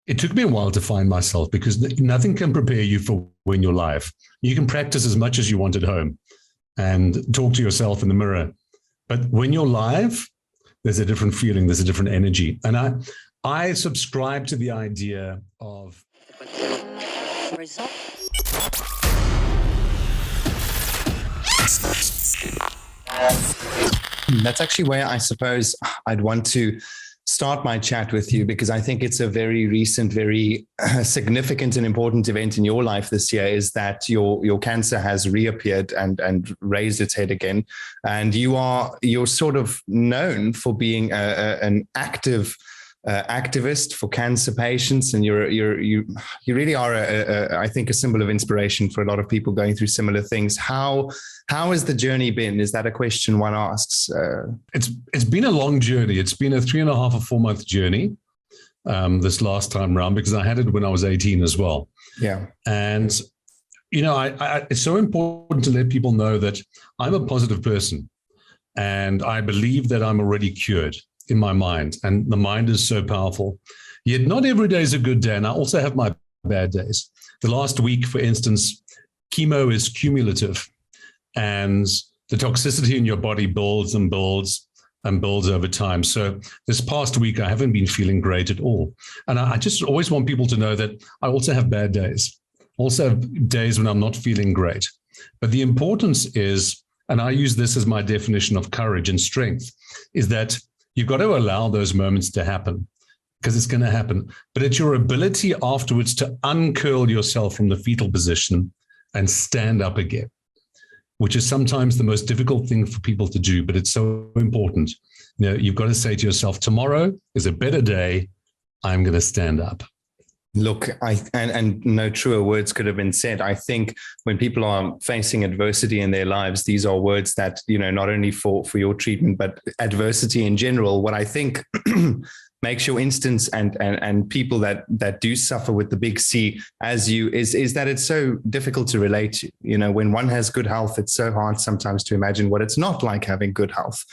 It took me a while to find myself because nothing can prepare you for when you're live. You can practice as much as you want at home and talk to yourself in the mirror. But when you're live, there's a different feeling, there's a different energy. And I subscribe to the idea of That's actually where I suppose I'd want to start my chat with you, because I think it's a very recent, very significant and important event in your life this year, is that your cancer has reappeared and raised its head again. And you're sort of known for being an active activist for cancer patients, and you really are I think a symbol of inspiration for a lot of people going through similar things. How has the journey been? Is that a question one asks? It's been a long journey. It's been a 3.5 or 4 month journey this last time around, because I had it when I was 18 as well. Yeah, and it's so important to let people know that I'm a positive person, and I believe that I'm already cured in my mind, and the mind is so powerful. Yet not every day is a good day, and I also have my bad days. The last week, for instance, chemo is cumulative, and the toxicity in your body builds and builds and builds over time. So this past week, I haven't been feeling great at all. And I just always want people to know that I also have bad days, also have days when I'm not feeling great. But the importance is, and I use this as my definition of courage and strength, is that you've got to allow those moments to happen, because it's going to happen. But it's your ability afterwards to uncurl yourself from the fetal position and stand up again, which is sometimes the most difficult thing for people to do, but it's so important. You've got to say to yourself, tomorrow is a better day. I'm going to stand up. Look, and no truer words could have been said. I think when people are facing adversity in their lives, these are words that, not only for your treatment, but adversity in general. What I think makes your instance and people that do suffer with the big C as you is that it's so difficult to relate to. When one has good health, it's so hard sometimes to imagine what it's not like having good health.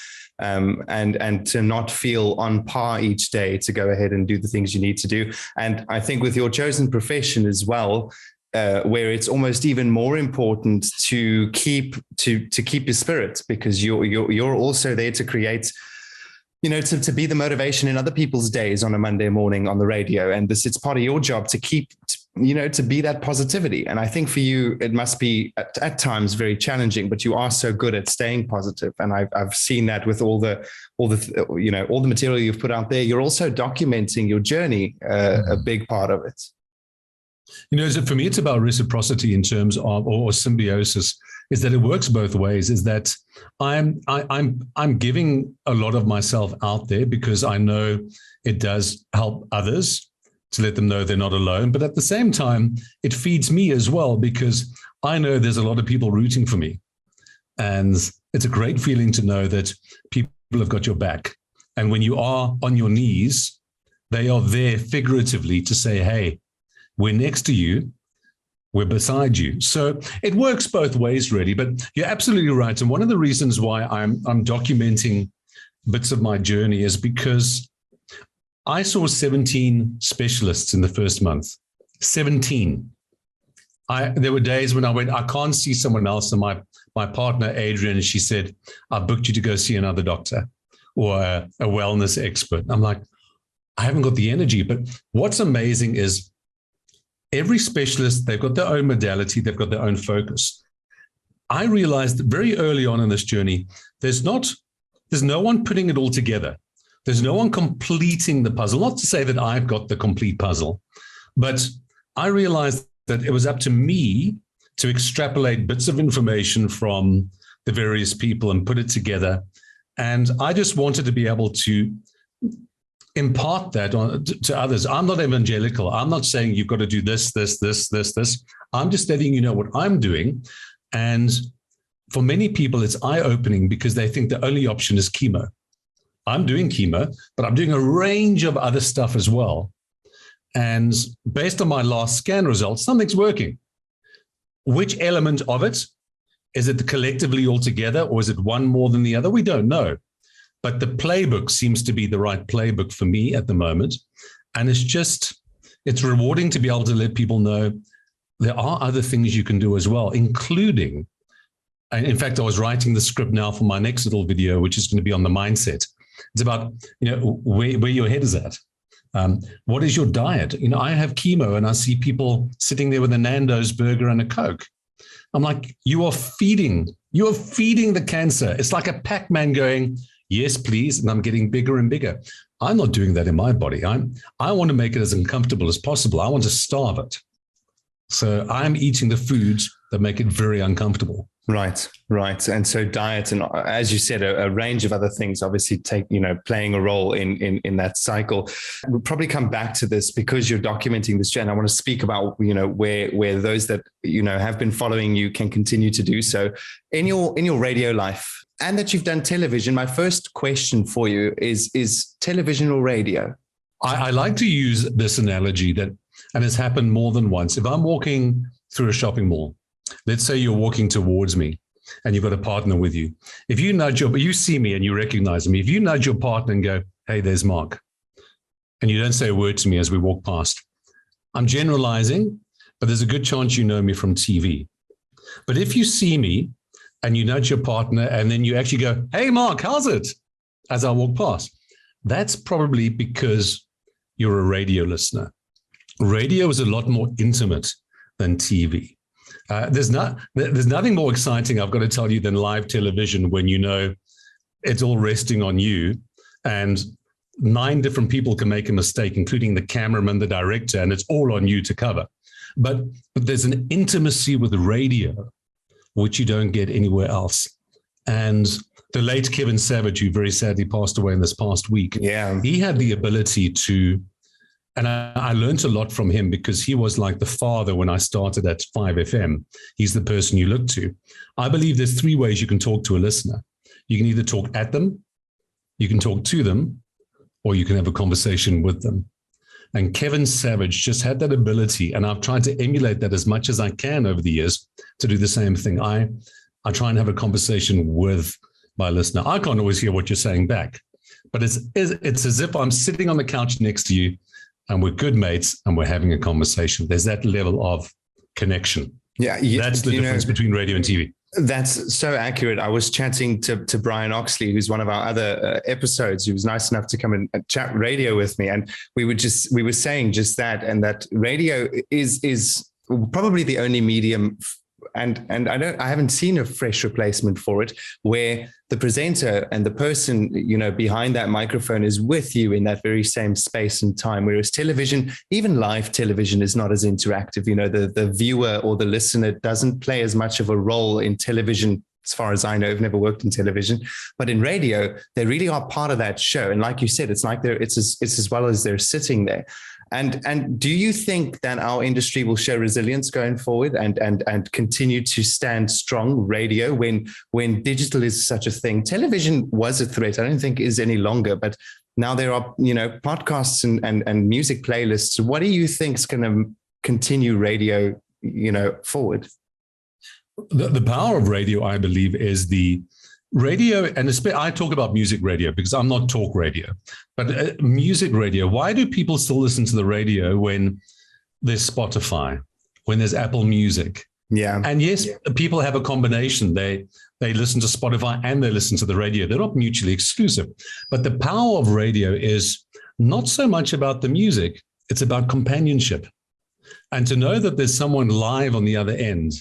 And to not feel on par each day to go ahead and do the things you need to do. And I think with your chosen profession as well, where it's almost even more important to keep your spirit, because you're also there to create, to be the motivation in other people's days on a Monday morning on the radio. And it's part of your job to keep, to be that positivity. And I think for you, it must be at times very challenging, but you are so good at staying positive. And I've seen that with all the material you've put out there. You're also documenting your journey, a big part of it. So for me, it's about reciprocity in terms of, or symbiosis, is that it works both ways, is that I'm giving a lot of myself out there because I know it does help others, to let them know they're not alone. But at the same time, it feeds me as well, because I know there's a lot of people rooting for me. And it's a great feeling to know that people have got your back. And when you are on your knees, they are there figuratively to say, hey, we're next to you, we're beside you. So it works both ways, really. But you're absolutely right. And one of the reasons why I'm documenting bits of my journey is because I saw 17 specialists in the first month. 17. There were days when I went, I can't see someone else. And my partner, Adrian, she said, I booked you to go see another doctor or a wellness expert. I'm like, I haven't got the energy. But what's amazing is every specialist, they've got their own modality, they've got their own focus. I realized that very early on in this journey, there's no one putting it all together. There's no one completing the puzzle. Not to say that I've got the complete puzzle, but I realized that it was up to me to extrapolate bits of information from the various people and put it together. And I just wanted to be able to impart that to others. I'm not evangelical. I'm not saying you've got to do this, this, this, this, this. I'm just letting you know what I'm doing. And for many people, it's eye-opening because they think the only option is chemo. I'm doing chemo, but I'm doing a range of other stuff as well. And based on my last scan results, something's working. Which element of it? Is it collectively all together, or is it one more than the other? We don't know. But the playbook seems to be the right playbook for me at the moment. And it's just it's rewarding to be able to let people know there are other things you can do as well, including, and in fact, I was writing the script now for my next little video, which is going to be on the mindset. It's about, where your head is at. What is your diet? I have chemo and I see people sitting there with a Nando's burger and a Coke. I'm like, you are feeding the cancer. It's like a Pac-Man going, yes, please. And I'm getting bigger and bigger. I'm not doing that in my body. I want to make it as uncomfortable as possible. I want to starve it. So I'm eating the foods that make it very uncomfortable. Right. And so diet, and as you said, a range of other things obviously playing a role in that cycle. We'll probably come back to this because you're documenting this, Jen. I want to speak about, where those that, have been following you can continue to do so in your radio life, and that you've done television. My first question for you is television or radio? I like to use this analogy and it's happened more than once. If I'm walking through a shopping mall, let's say you're walking towards me and you've got a partner with you. If you nudge you see me and you recognize me, if you nudge your partner and go, hey, there's Mark, and you don't say a word to me as we walk past, I'm generalizing, but there's a good chance you know me from TV. But if you see me and you nudge your partner and then you actually go, hey, Mark, how's it? As I walk past, that's probably because you're a radio listener. Radio is a lot more intimate than TV. There's nothing more exciting, I've got to tell you, than live television when it's all resting on you and 9 different people can make a mistake, including the cameraman, the director, and it's all on you to cover. But there's an intimacy with radio which you don't get anywhere else. And the late Kevin Savage, who very sadly passed away in this past week, he had the ability to, and I learned a lot from him because he was like the father when I started at 5FM. He's the person you look to. I believe there's 3 ways you can talk to a listener. You can either talk at them, you can talk to them, or you can have a conversation with them. And Kevin Savage just had that ability, and I've tried to emulate that as much as I can over the years to do the same thing. I try and have a conversation with my listener. I can't always hear what you're saying back, but it's as if I'm sitting on the couch next to you and we're good mates and we're having a conversation. There's that level of connection. Yeah. That's the difference between radio and TV. That's so accurate. I was chatting to Brian Oxley, who's one of our other episodes. He was nice enough to come and chat radio with me. And we were saying just that, and that radio is probably the only medium, and I haven't seen a fresh replacement for it, where the presenter and the person, behind that microphone is with you in that very same space and time. Whereas television, even live television, is not as interactive. The viewer or the listener doesn't play as much of a role in television. As far as I know, I've never worked in television, but in radio, they really are part of that show. And like you said, it's like it's as well as they're sitting there. And do you think that our industry will show resilience going forward and continue to stand strong, radio, when digital is such a thing? Television was a threat. I don't think is any longer, but now there are, podcasts and music playlists. What do you think is going to continue radio, forward? The power of radio, I believe, is the radio, and I talk about music radio because I'm not talk radio, but music radio. Why do people still listen to the radio when there's Spotify, when there's Apple Music? Yeah. And yes, people have a combination. They listen to Spotify and they listen to the radio. They're not mutually exclusive. But the power of radio is not so much about the music. It's about companionship. And to know that there's someone live on the other end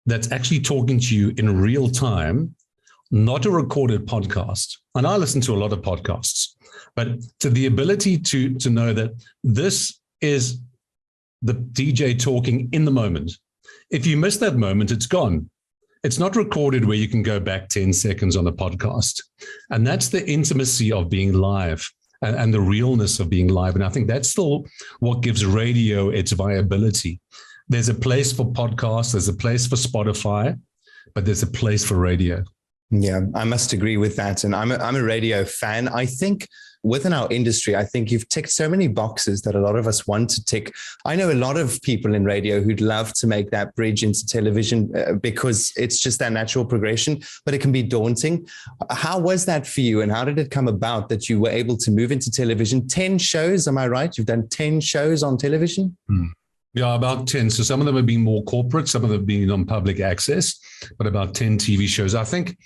that's actually talking to you in real time, not a recorded podcast. And I listen to a lot of podcasts, but to the ability to know that this is the DJ talking in the moment. If you miss that moment, it's gone. It's not recorded where you can go back 10 seconds on a podcast. And that's the intimacy of being live and the realness of being live. And I think that's still what gives radio its viability. There's a place for podcasts, there's a place for Spotify, but there's a place for radio. Yeah, I must agree with that. And I'm a radio fan. I think within our industry, I think you've ticked so many boxes that a lot of us want to tick. I know a lot of people in radio who'd love to make that bridge into television because it's just that natural progression, but it can be daunting. How was that for you, and how did it come about that you were able to move into television? 10 shows, am I right? You've done 10 shows on television? Yeah, about 10. So some of them have been more corporate, some of them have been on public access, but about 10 TV shows. I think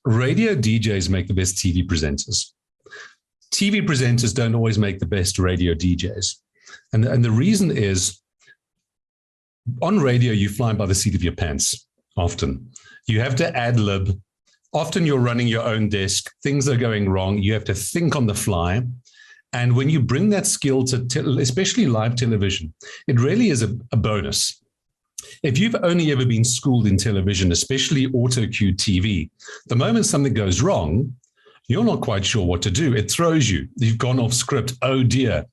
radio DJs make the best TV presenters. TV presenters don't always make the best radio DJs. And the reason is, on radio, you fly by the seat of your pants often. You have to ad lib. Often you're running your own desk. Things are going wrong. You have to think on the fly. And when you bring that skill to, especially live television, it really is a bonus. If you've only ever been schooled in television, especially auto-cue TV, the moment something goes wrong, you're not quite sure what to do. It throws you. You've gone off script. Oh, dear.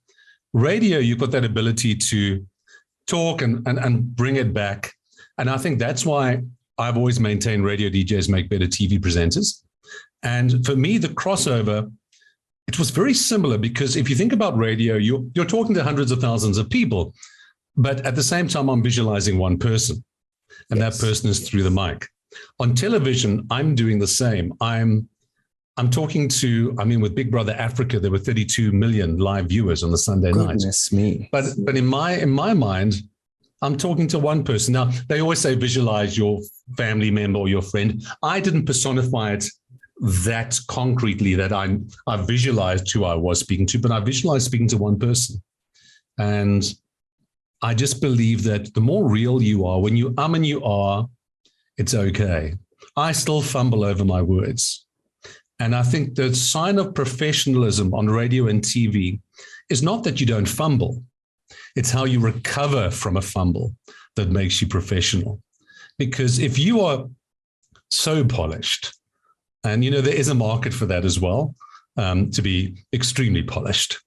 Radio, you've got that ability to talk and bring it back. And I think that's why I've always maintained radio DJs make better TV presenters. And for me, the crossover, it was very similar, because if you think about radio, you're talking to hundreds of thousands of people, but at the same time, I'm visualizing one person, and that person is through the mic. On television, I'm doing the same. I'm talking to, with Big Brother Africa, there were 32 million live viewers on the Sunday night. Goodness me. But in my mind, I'm talking to one person. Now, they always say visualize your family member or your friend. I didn't personify it that concretely, that I visualized who I was speaking to, but I visualized speaking to one person. And I just believe that the more real you are, when you and you are, it's okay. I still fumble over my words. And I think the sign of professionalism on radio and TV is not that you don't fumble. It's how you recover from a fumble that makes you professional. Because if you are so polished, and, there is a market for that as well, to be extremely polished.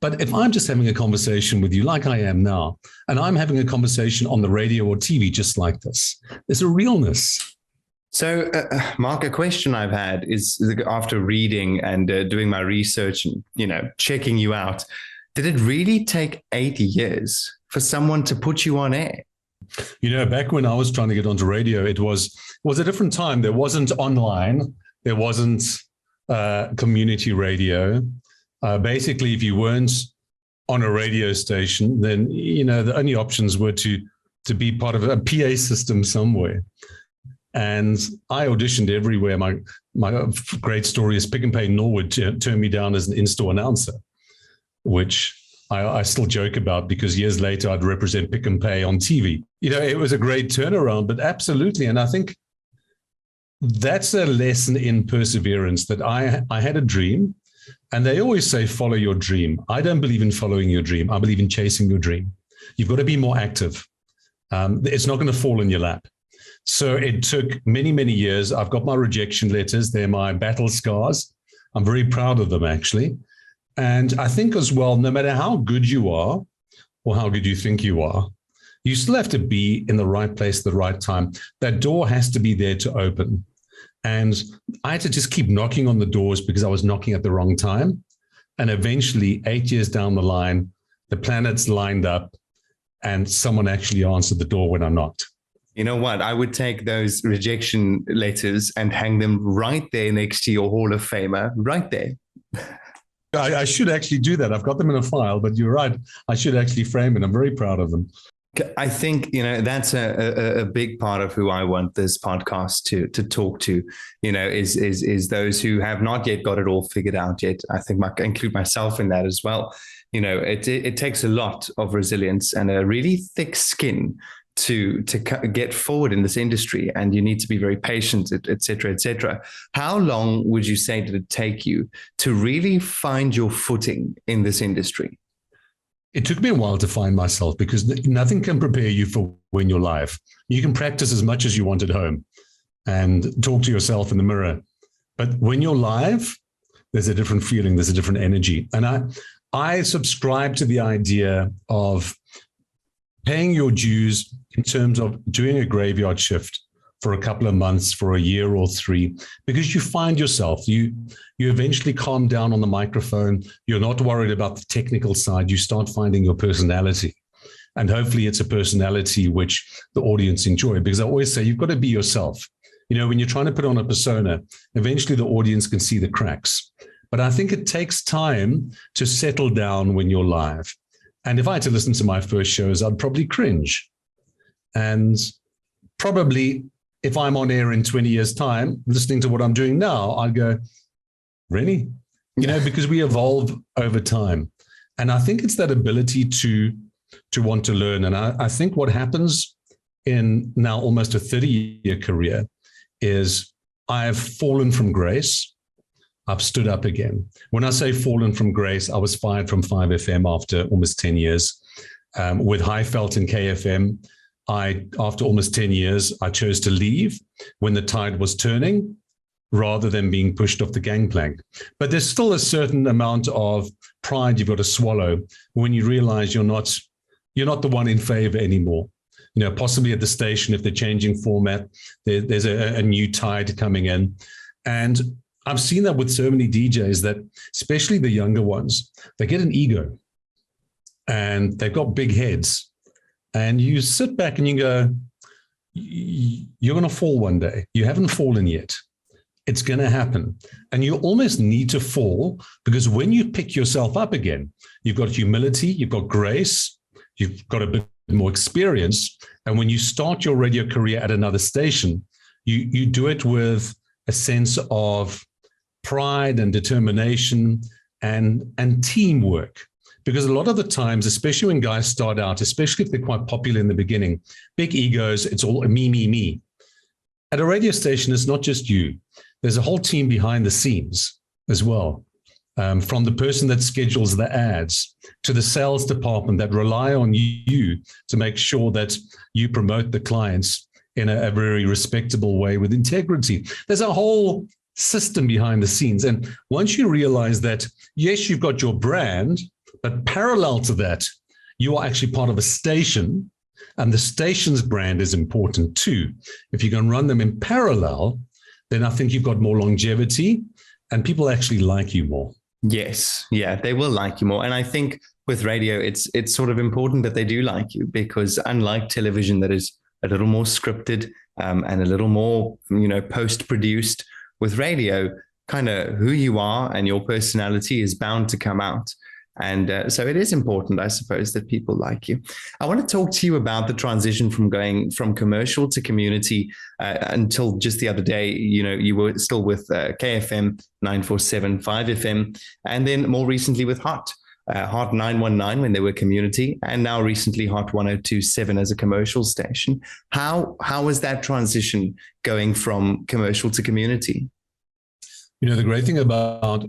But if I'm just having a conversation with you like I am now, and I'm having a conversation on the radio or TV just like this, there's a realness. So, Mark, a question I've had is, after reading and doing my research and, checking you out, did it really take 8 years for someone to put you on air? Back when I was trying to get onto radio, it was a different time. There wasn't online. There wasn't community radio. Basically, if you weren't on a radio station, then, the only options were to be part of a PA system somewhere. And I auditioned everywhere. My great story is Pick and Pay Norwood turned me down as an in-store announcer, which I still joke about, because years later I'd represent Pick and Pay on TV. It was a great turnaround, but absolutely. And I think that's a lesson in perseverance, that I had a dream, and they always say, follow your dream. I don't believe in following your dream. I believe in chasing your dream. You've got to be more active. It's not going to fall in your lap. So it took many, many years. I've got my rejection letters. They're my battle scars. I'm very proud of them, actually. And I think as well, no matter how good you are or how good you think you are, you still have to be in the right place at the right time. That door has to be there to open. And I had to just keep knocking on the doors because I was knocking at the wrong time. And eventually, 8 years down the line, the planets lined up and someone actually answered the door when I knocked. You know what? I would take those rejection letters and hang them right there next to your Hall of Famer, right there. I should actually do that. I've got them in a file, but you're right. I should actually frame it. I'm very proud of them. I think, that's a big part of who I want this podcast to talk to, is those who have not yet got it all figured out yet. I think I include myself in that as well. It takes a lot of resilience and a really thick skin to get forward in this industry, and you need to be very patient, et cetera, et cetera. How long would you say did it take you to really find your footing in this industry? It took me a while to find myself, because nothing can prepare you for when you're live. You can practice as much as you want at home and talk to yourself in the mirror. But when you're live, there's a different feeling, there's a different energy. And I subscribe to the idea of paying your dues in terms of doing a graveyard shift for a couple of months, for a year or three, because you find yourself, you eventually calm down on the microphone. You're not worried about the technical side. You start finding your personality. And hopefully it's a personality which the audience enjoy, because I always say you've got to be yourself. When you're trying to put on a persona, eventually the audience can see the cracks. But I think it takes time to settle down when you're live. And if I had to listen to my first shows, I'd probably cringe. And probably if I'm on air in 20 years' time, listening to what I'm doing now, I'd go, really? Because we evolve over time. And I think it's that ability to want to learn. And I think what happens in now almost a 30-year career is I have fallen from grace. I've stood up again. When I say fallen from grace, I was fired from 5FM after almost 10 years. With Highveld and KFM, after almost 10 years, I chose to leave when the tide was turning rather than being pushed off the gangplank. But there's still a certain amount of pride you've got to swallow when you realize you're not the one in favor anymore. Possibly at the station, if they're changing format, there's a new tide coming in. And I've seen that with so many DJs that, especially the younger ones, they get an ego and they've got big heads. And you sit back and you go, you're going to fall one day. You haven't fallen yet. It's going to happen. And you almost need to fall, because when you pick yourself up again, you've got humility, you've got grace, you've got a bit more experience. And when you start your radio career at another station, you do it with a sense of pride and determination and teamwork. Because a lot of the times, especially when guys start out, especially if they're quite popular in the beginning, big egos, it's all me, me, me. At a radio station, it's not just you. There's a whole team behind the scenes as well. From the person that schedules the ads to the sales department that rely on you to make sure that you promote the clients in a very respectable way with integrity. There's a whole system behind the scenes. And once you realize that, yes, you've got your brand, but parallel to that, you are actually part of a station, and the station's brand is important too. If you can run them in parallel, then I think you've got more longevity and people actually like you more. Yes. Yeah, they will like you more. And I think with radio, it's sort of important that they do like you, because unlike television that is a little more scripted and a little more, post-produced, with radio, kind of who you are and your personality is bound to come out. And so it is important, I suppose, that people like you. I want to talk to you about the transition from going from commercial to community. Until just the other day, you were still with KFM 947, 5FM, and then more recently with Hot 919 when they were community, and now recently Hot 1027 as a commercial station. How was that transition going from commercial to community? The great thing about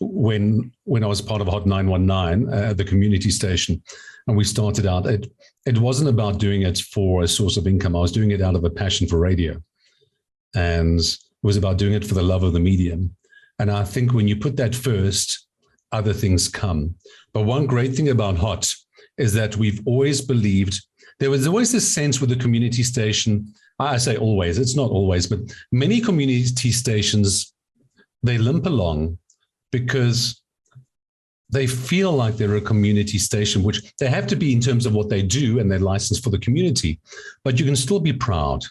when I was part of Hot 919, the community station, and we started out, it wasn't about doing it for a source of income. I was doing it out of a passion for radio. And it was about doing it for the love of the medium. And I think when you put that first, other things come. But one great thing about Hot is that we've always believed, there was always this sense with the community station, I say always, it's not always, but many community stations, they limp along because they feel like they're a community station, which they have to be in terms of what they do and their license for the community. But you can still be proud.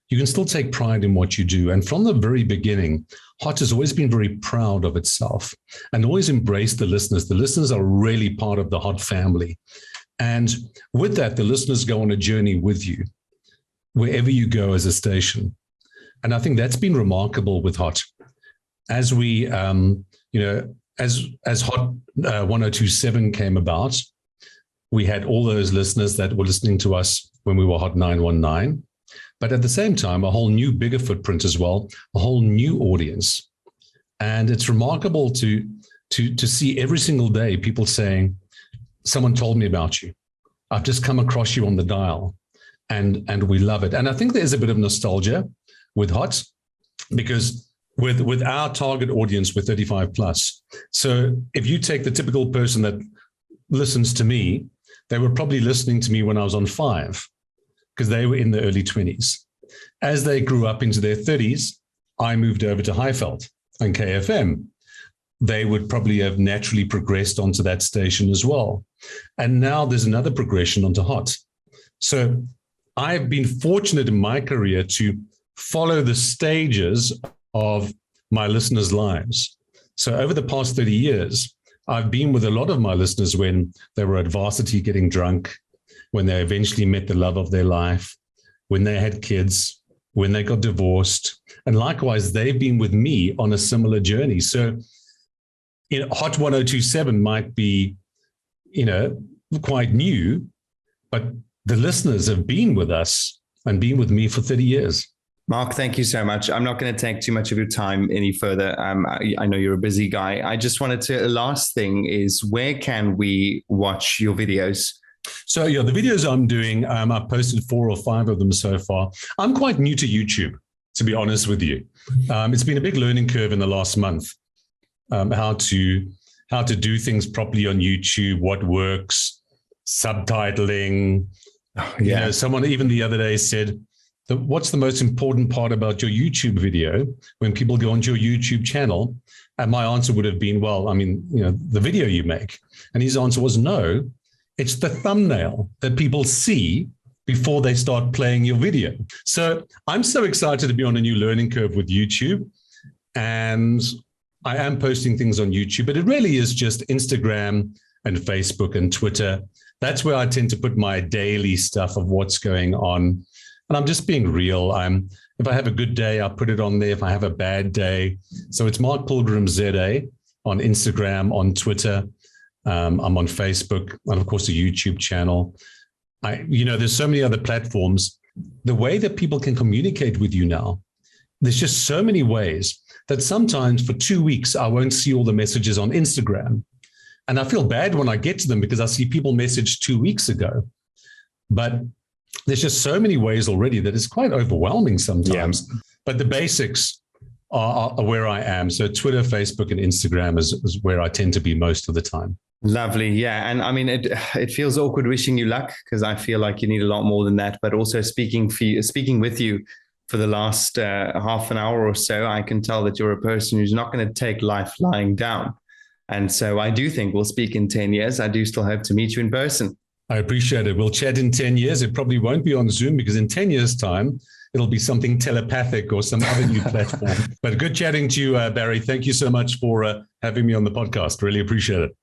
You can still take pride in what you do. And from the very beginning, Hot has always been very proud of itself and always embraced the listeners. The listeners are really part of the Hot family. And with that, the listeners go on a journey with you, wherever you go as a station. And I think that's been remarkable with Hot. As we, as Hot 1027 came about, we had all those listeners that were listening to us when we were Hot 919. But at the same time, a whole new, bigger footprint as well, a whole new audience. And it's remarkable to see every single day people saying, someone told me about you. I've just come across you on the dial, and we love it. And I think there's a bit of nostalgia with Hot, because with our target audience, we're 35 plus. So if you take the typical person that listens to me, they were probably listening to me when I was on 5, because they were in the early 20s. As they grew up into their 30s, I moved over to Highveld and KFM. They would probably have naturally progressed onto that station as well. And now there's another progression onto Hot. So I've been fortunate in my career to follow the stages of my listeners' lives. So over the past 30 years, I've been with a lot of my listeners when they were at varsity getting drunk, when they eventually met the love of their life, when they had kids, when they got divorced. And likewise, they've been with me on a similar journey. So Hot 1027 might be, quite new, but the listeners have been with us and been with me for 30 years. Mark, thank you so much. I'm not going to take too much of your time any further. I know you're a busy guy. I just wanted to, last thing is, where can we watch your videos? So the videos I'm doing, I've posted 4 or 5 of them so far. I'm quite new to YouTube, to be honest with you. It's been a big learning curve in the last month, how to do things properly on YouTube, what works, subtitling. Someone even the other day said, what's the most important part about your YouTube video when people go onto your YouTube channel? And my answer would have been, the video you make. And his answer was, no, it's the thumbnail that people see before they start playing your video. So I'm so excited to be on a new learning curve with YouTube. And I am posting things on YouTube, but it really is just Instagram and Facebook and Twitter. That's where I tend to put my daily stuff of what's going on. And I'm just being real. If I have a good day, I'll put it on there. If I have a bad day. So it's Mark Pilgrim ZA on Instagram, on Twitter. I'm on Facebook, and of course, a YouTube channel. There's so many other platforms. The way that people can communicate with you now, there's just so many ways that sometimes for 2 weeks, I won't see all the messages on Instagram. And I feel bad when I get to them because I see people message 2 weeks ago. But there's just so many ways already that it's quite overwhelming sometimes. Yeah. But the basics are where I am. So Twitter, Facebook, and Instagram is where I tend to be most of the time. Lovely. Yeah. And I mean, it feels awkward wishing you luck, because I feel like you need a lot more than that. But also speaking with you for the last half an hour or so, I can tell that you're a person who's not going to take life lying down. And so I do think we'll speak in 10 years. I do still hope to meet you in person. I appreciate it. We'll chat in 10 years. It probably won't be on Zoom, because in 10 years' time, it'll be something telepathic or some other new platform. But good chatting to you, Barry. Thank you so much for having me on the podcast. Really appreciate it.